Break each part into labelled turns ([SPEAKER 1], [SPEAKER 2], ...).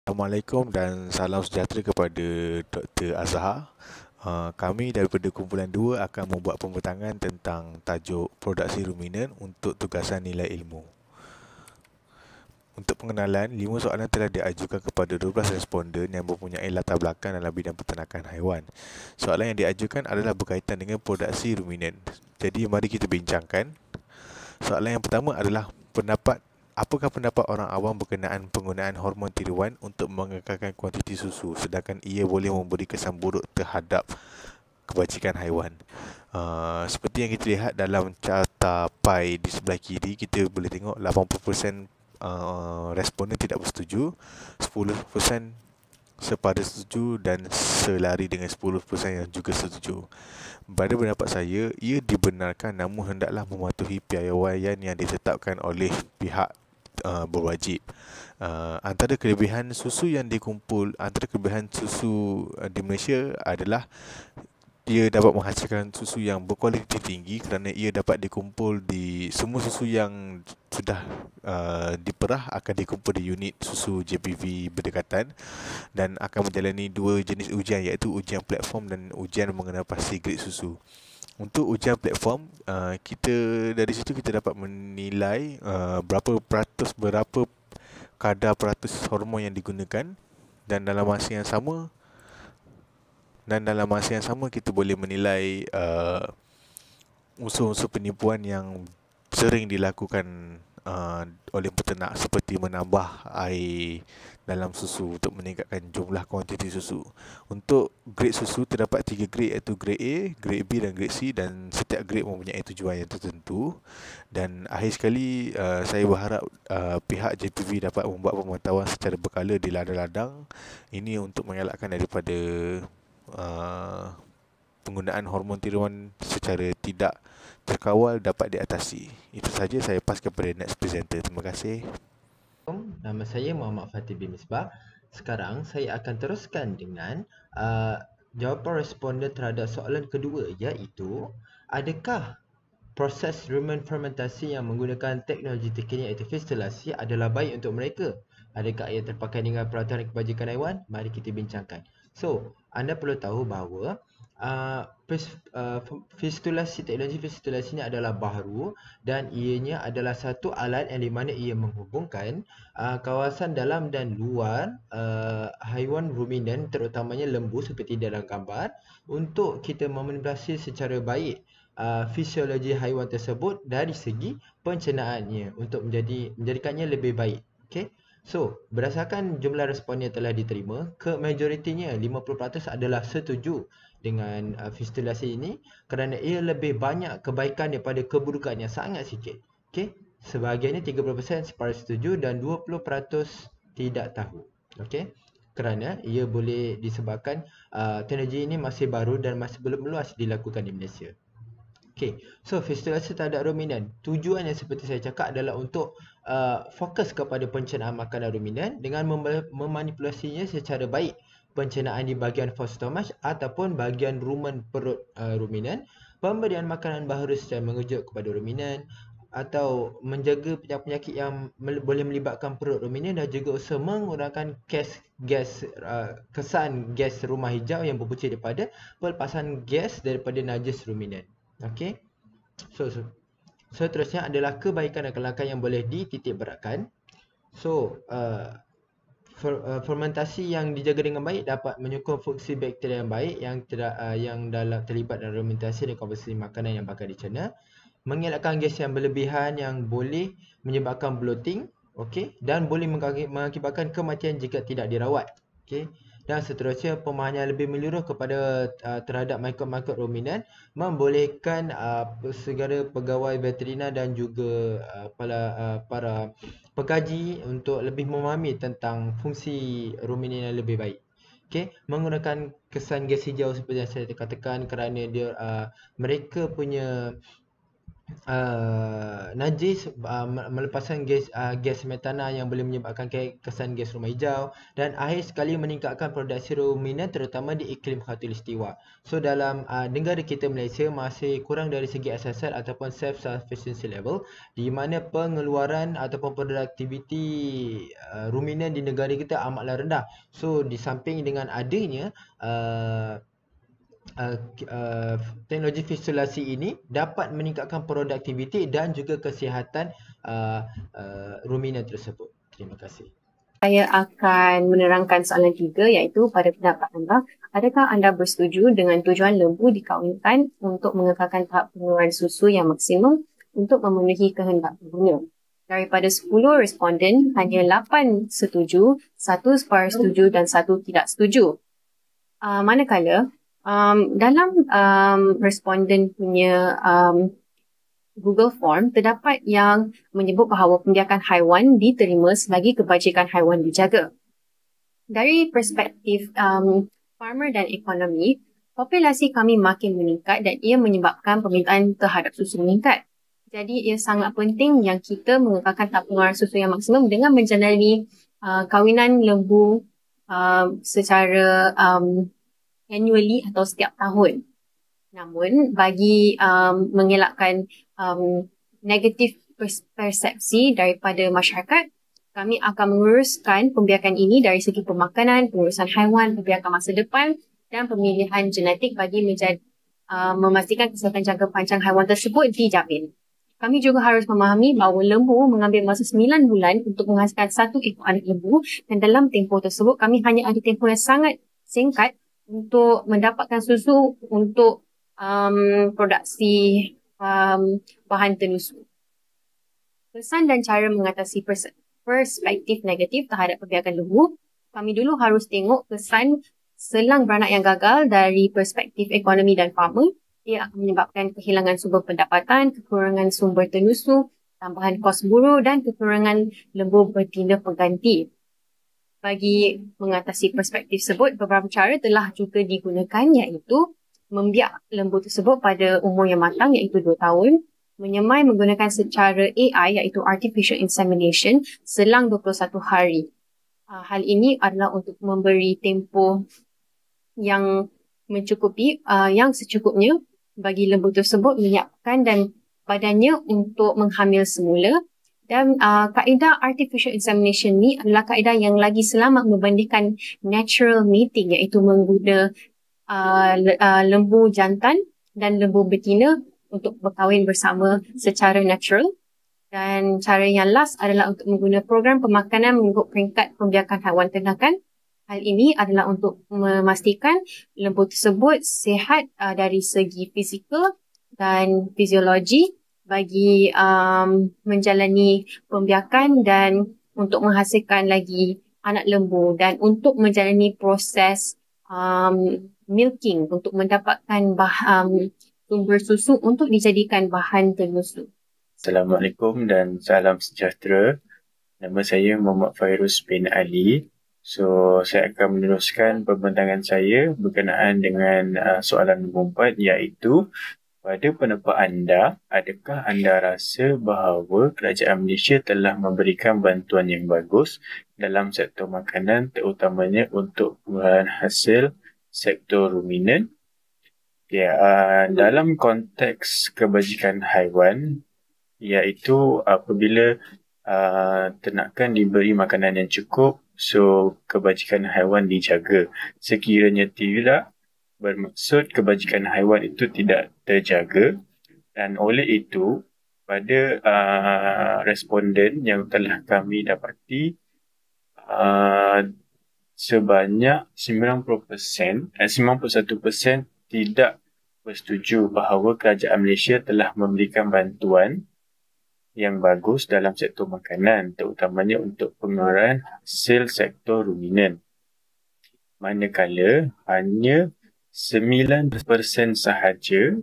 [SPEAKER 1] Assalamualaikum dan salam sejahtera kepada Dr. Azhar. Kami daripada kumpulan 2 akan membuat pembentangan tentang tajuk produksi ruminan untuk tugasan nilai ilmu. Untuk pengenalan, 5 soalan telah diajukan kepada 12 responden yang mempunyai latar belakang dalam bidang peternakan haiwan. Soalan yang diajukan adalah berkaitan dengan produksi ruminan. Jadi mari kita bincangkan. Soalan yang pertama adalah apakah pendapat orang awam berkenaan penggunaan hormon tiruan untuk mengekalkan kuantiti susu sedangkan ia boleh memberi kesan buruk terhadap kebajikan haiwan. Seperti yang kita lihat dalam carta pie di sebelah kiri, kita boleh tengok 80% responden tidak bersetuju, 10% sepada setuju dan selari dengan 10% yang juga setuju. Pada pendapat saya, ia dibenarkan namun hendaklah mematuhi piawaian yang ditetapkan oleh pihak berwajib. Antara kelebihan susu di Malaysia adalah ia dapat menghasilkan susu yang berkualiti tinggi kerana ia dapat dikumpul di semua susu yang sudah diperah akan dikumpul di unit susu JPV berdekatan dan akan menjalani dua jenis ujian, iaitu ujian platform dan ujian mengenal pasti grade susu. Untuk ujian platform, dari situ kita dapat menilai berapa kadar peratus hormon yang digunakan, dan dalam masa yang sama kita boleh menilai unsur-unsur penipuan yang sering dilakukan oleh peternak, seperti menambah air dalam susu untuk meningkatkan jumlah kuantiti susu. Untuk grade susu terdapat 3 grade, iaitu grade A, grade B dan grade C, dan setiap grade mempunyai tujuan yang tertentu. Dan akhir sekali, saya berharap pihak JPV dapat membuat pemantauan secara berkala di ladang-ladang ini untuk mengelakkan daripada penggunaan hormon tiruan secara tidak terkawal dapat diatasi. Itu saja, saya pas kepada next presenter. Terima kasih.
[SPEAKER 2] Nama saya Muhammad Fatih bin Misbah. Sekarang saya akan teruskan dengan jawapan responden terhadap soalan kedua, iaitu adakah proses rumen fermentasi yang menggunakan teknologi terkini iaitu fistilasi adalah baik untuk mereka? Adakah ia terpakai dengan peraturan kebajikan haiwan? Mari kita bincangkan. So, anda perlu tahu bahawa teknologi fistulasi ini adalah baharu dan ianya adalah satu alat yang di mana ia menghubungkan kawasan dalam dan luar haiwan ruminan, terutamanya lembu seperti dalam gambar, untuk kita memanipulasi secara baik fisiologi haiwan tersebut dari segi pencernaannya untuk menjadikannya lebih baik. Okay? So, berdasarkan jumlah respon yang telah diterima, majoritinya 50% adalah setuju dengan fistulasi ini kerana ia lebih banyak kebaikan daripada keburukannya, sangat sikit. Okay? Sebahagiannya 30% setuju dan 20% tidak tahu. Okay? Kerana ia boleh disebabkan teknologi ini masih baru dan masih belum luas dilakukan di Malaysia. Okay, so fistulasi terhadap ruminan, tujuannya seperti saya cakap adalah untuk fokus kepada pencernaan makanan ruminan dengan memanipulasinya secara baik, pencernaan di bahagian stomach ataupun bahagian rumen perut ruminan, pemberian makanan baharu secara mengejut kepada ruminan, atau menjaga penyakit-penyakit yang boleh melibatkan perut ruminan, dan juga usaha mengurangkan kesan gas rumah hijau yang berpunca daripada pelepasan gas daripada najis ruminan. Okey. So, seterusnya adalah kebaikan dan kelangkaan yang boleh dititik beratkan. So, fermentasi yang dijaga dengan baik dapat menyokong fungsi bakteria yang baik yang terlibat dalam fermentasi dan komposisi makanan yang bakal dicerna, mengelakkan gas yang berlebihan yang boleh menyebabkan bloating, okey, dan boleh mengakibatkan kematian jika tidak dirawat. Okey. Dan seterusnya, pemahaman yang lebih menyeluruh terhadap mikrob-mikrob ruminan membolehkan segala pegawai veterina dan juga para pengkaji untuk lebih memahami tentang fungsi ruminan yang lebih baik. Okay, menggunakan kesan gas hijau seperti yang saya katakan kerana mereka punya najis, melepaskan gas metana yang boleh menyebabkan kesan gas rumah hijau, dan akhir sekali meningkatkan produksi ruminan terutama di iklim khatulistiwa. So dalam negara kita Malaysia masih kurang dari segi asasat ataupun self-sufficiency level, di mana pengeluaran ataupun produktiviti ruminan di negara kita amatlah rendah. So di samping dengan adanya teknologi visualisasi ini dapat meningkatkan produktiviti dan juga kesihatan ruminan tersebut. Terima kasih.
[SPEAKER 3] Saya akan menerangkan soalan 3, iaitu pada pendapat anda, adakah anda bersetuju dengan tujuan lembu dikawinkan untuk mengekalkan tahap pengeluaran susu yang maksimum untuk memenuhi kehendak pengguna? Daripada 10 responden, hanya 8 setuju, 1 separuh setuju dan 1 tidak setuju. Manakala dalam responden punya Google Form, terdapat yang menyebut bahawa pembiakan haiwan diterima selagi kebajikan haiwan dijaga. Dari perspektif farmer dan ekonomi, populasi kami makin meningkat dan ia menyebabkan permintaan terhadap susu meningkat. Jadi ia sangat penting yang kita mengekalkan tahap pengeluaran susu yang maksimum dengan menjalani kawinan lembu secara annually atau setiap tahun. Namun, bagi mengelakkan negatif persepsi daripada masyarakat, kami akan menguruskan pembiakan ini dari segi pemakanan, pengurusan haiwan, pembiakan masa depan dan pemilihan genetik bagi memastikan kesihatan jangka panjang haiwan tersebut dijamin. Kami juga harus memahami bahawa lembu mengambil masa 9 bulan untuk menghasilkan 1 ekor anak lembu, dan dalam tempoh tersebut kami hanya ada tempoh yang sangat singkat untuk mendapatkan susu untuk produksi bahan tenusu. Kesan dan cara mengatasi perspektif negatif terhadap pembiakan lembu, kami dulu harus tengok kesan selang beranak yang gagal dari perspektif ekonomi dan farmer. Ia akan menyebabkan kehilangan sumber pendapatan, kekurangan sumber tenusu, tambahan kos buruh dan kekurangan lembu betina pengganti. Bagi mengatasi perspektif tersebut, beberapa cara telah juga digunakan, iaitu membiak lembu tersebut pada umur yang matang iaitu 2 tahun, menyemai menggunakan secara AI iaitu Artificial Insemination selang 21 hari. Hal ini adalah untuk memberi tempoh yang mencukupi, yang secukupnya bagi lembu tersebut menyiapkan dan badannya untuk menghamil semula. Dan kaedah Artificial Insemination ni adalah kaedah yang lagi selamat membandingkan natural mating, iaitu menggunakan lembu jantan dan lembu betina untuk berkahwin bersama secara natural. Dan cara yang last adalah untuk menggunakan program pemakanan mengikut peringkat pembiakan haiwan ternakan. Hal ini adalah untuk memastikan lembu tersebut sihat dari segi fizikal dan fiziologi bagi menjalani pembiakan dan untuk menghasilkan lagi anak lembu, dan untuk menjalani proses milking untuk mendapatkan sumber susu untuk dijadikan bahan tenusu.
[SPEAKER 4] Assalamualaikum dan salam sejahtera. Nama saya Muhammad Fairuz bin Ali. Saya akan meneruskan pembentangan saya berkenaan dengan soalan nombor 4, iaitu pada pendapat anda, adakah anda rasa bahawa kerajaan Malaysia telah memberikan bantuan yang bagus dalam sektor makanan, terutamanya untuk pengeluaran hasil sektor ruminan? Dalam konteks kebajikan haiwan, iaitu apabila ternakan diberi makanan yang cukup, kebajikan haiwan dijaga. Sekiranya tidak, bermaksud kebajikan haiwan itu tidak terjaga, dan oleh itu pada responden yang telah kami dapati, sebanyak 91% tidak bersetuju bahawa kerajaan Malaysia telah memberikan bantuan yang bagus dalam sektor makanan, terutamanya untuk pengeluaran hasil sektor ruminan. Manakala hanya 9% sahaja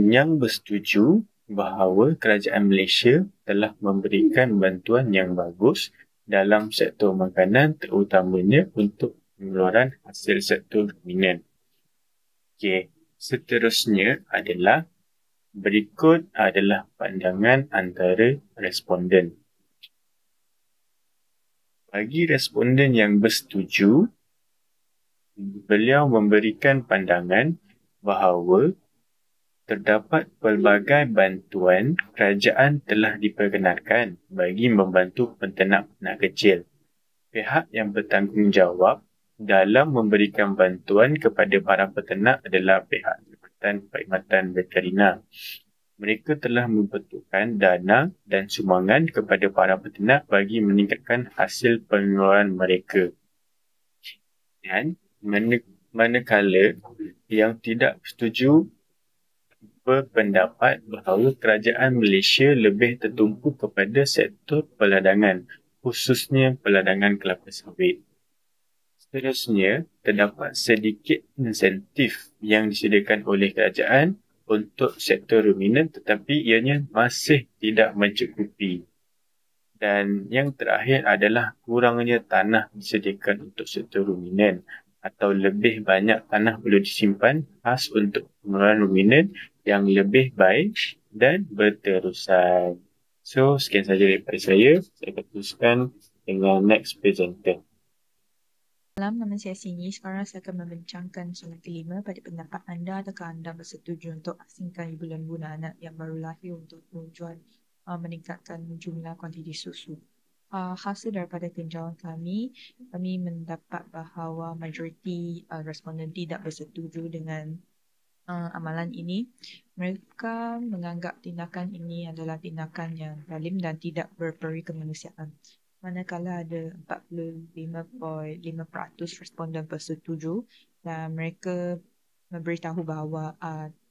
[SPEAKER 4] yang bersetuju bahawa kerajaan Malaysia telah memberikan bantuan yang bagus dalam sektor makanan, terutamanya untuk pengeluaran hasil sektor ruminan. Seterusnya adalah Berikut adalah pandangan antara responden. Bagi responden yang bersetuju, beliau memberikan pandangan bahawa terdapat pelbagai bantuan kerajaan telah diperkenalkan bagi membantu peternak-peternak kecil. Pihak yang bertanggungjawab dalam memberikan bantuan kepada para peternak adalah pihak Jabatan Perkhidmatan Veterina. Mereka telah membentukkan dana dan sumbangan kepada para peternak bagi meningkatkan hasil pengeluaran mereka. Dan manakala yang tidak setuju berpendapat bahawa kerajaan Malaysia lebih tertumpu kepada sektor peladangan, khususnya peladangan kelapa sawit. Seterusnya, terdapat sedikit insentif yang disediakan oleh kerajaan untuk sektor ruminan tetapi ianya masih tidak mencukupi. Dan yang terakhir adalah kurangnya tanah disediakan untuk sektor ruminan atau lebih banyak tanah perlu disimpan khas untuk pengeluaran ruminan yang lebih baik dan berterusan. So, sekian sahaja daripada saya. Saya akan teruskan dengan next presenter.
[SPEAKER 5] Salam, nama saya Sini. Sekarang saya akan membincangkan soalan kelima. Pada pendapat anda, adakah anda bersetuju untuk asingkan ibu lembu dan anak yang baru lahir untuk tujuan meningkatkan jumlah kuantiti susu? Hasil daripada tinjauan kami mendapat bahawa majoriti responden tidak bersetuju dengan amalan ini. Mereka menganggap tindakan ini adalah tindakan yang zalim dan tidak berperi kemanusiaan. Manakala ada 45.5% responden bersetuju dan mereka memberitahu bahawa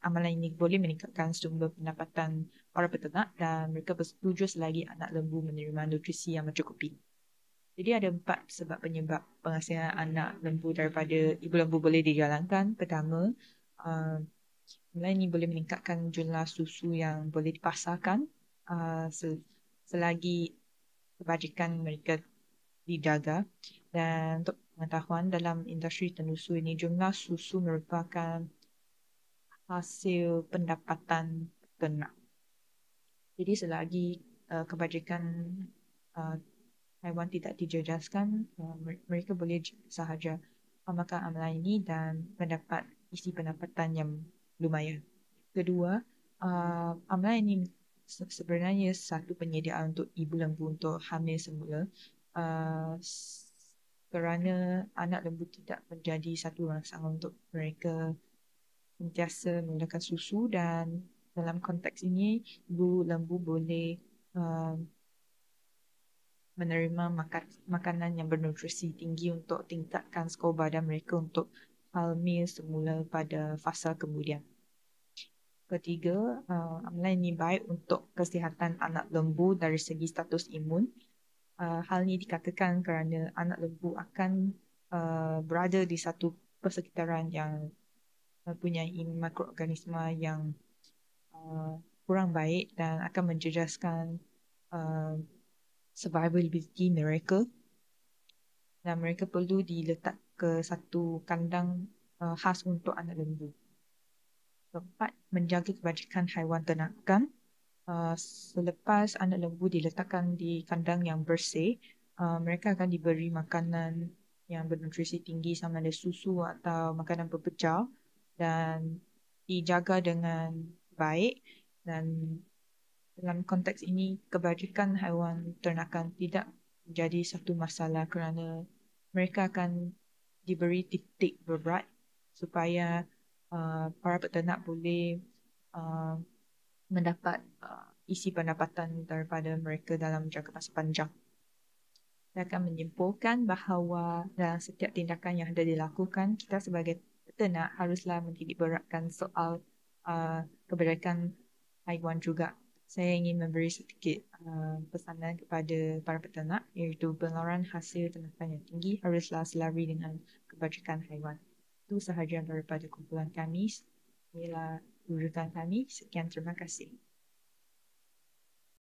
[SPEAKER 5] amalan ini boleh meningkatkan sumber pendapatan para peternak dan mereka bersetuju selagi anak lembu menerima nutrisi yang mencukupi. Jadi ada 4 sebab penyebab penghasilan anak lembu daripada ibu lembu boleh dijalankan. Pertama, amalan ini boleh meningkatkan jumlah susu yang boleh dipasarkan selagi kebajikan mereka dijaga. Dan untuk pengetahuan, dalam industri tendusu ini jumlah susu merupakan hasil pendapatan peternak. Jadi selagi kebajikan haiwan tidak dijejaskan, mereka boleh sahaja makan amalan ini dan mendapat isi pendapatan yang lumayan. Kedua, amalan ini sebenarnya satu penyediaan untuk ibu lembu untuk hamil semula kerana anak lembu tidak menjadi satu rangsangan untuk mereka sentiasa menggunakan susu dan dalam konteks ini ibu lembu boleh menerima makanan yang bernutrisi tinggi untuk tingkatkan skor badan mereka untuk hamil semula pada fasa kemudian. Ketiga, amalan ini baik untuk kesihatan anak lembu dari segi status imun. Hal ini dikatakan kerana anak lembu akan berada di satu persekitaran yang mempunyai mikroorganisma yang kurang baik dan akan menjejaskan survivability mereka dan mereka perlu diletak ke satu kandang khas untuk anak lembu. Keempat, menjaga kebajikan haiwan ternakan. Selepas anak lembu diletakkan di kandang yang bersih, mereka akan diberi makanan yang bernutrisi tinggi sama ada susu atau makanan berpecah dan dijaga dengan baik. Dan dalam konteks ini, kebajikan haiwan ternakan tidak menjadi satu masalah kerana mereka akan diberi titik berberat supaya para peternak boleh mendapat isi pendapatan daripada mereka dalam jangka masa panjang. Saya akan menyimpulkan bahawa dalam setiap tindakan yang ada dilakukan, kita sebagai peternak haruslah menitik beratkan soal kebajikan haiwan juga. Saya ingin memberi sedikit pesanan kepada para peternak iaitu pengeluaran hasil ternakan yang tinggi haruslah selari dengan kebajikan haiwan. Itu sahaja daripada kumpulan kami. Inilah rujukan kami. Sekian, terima kasih.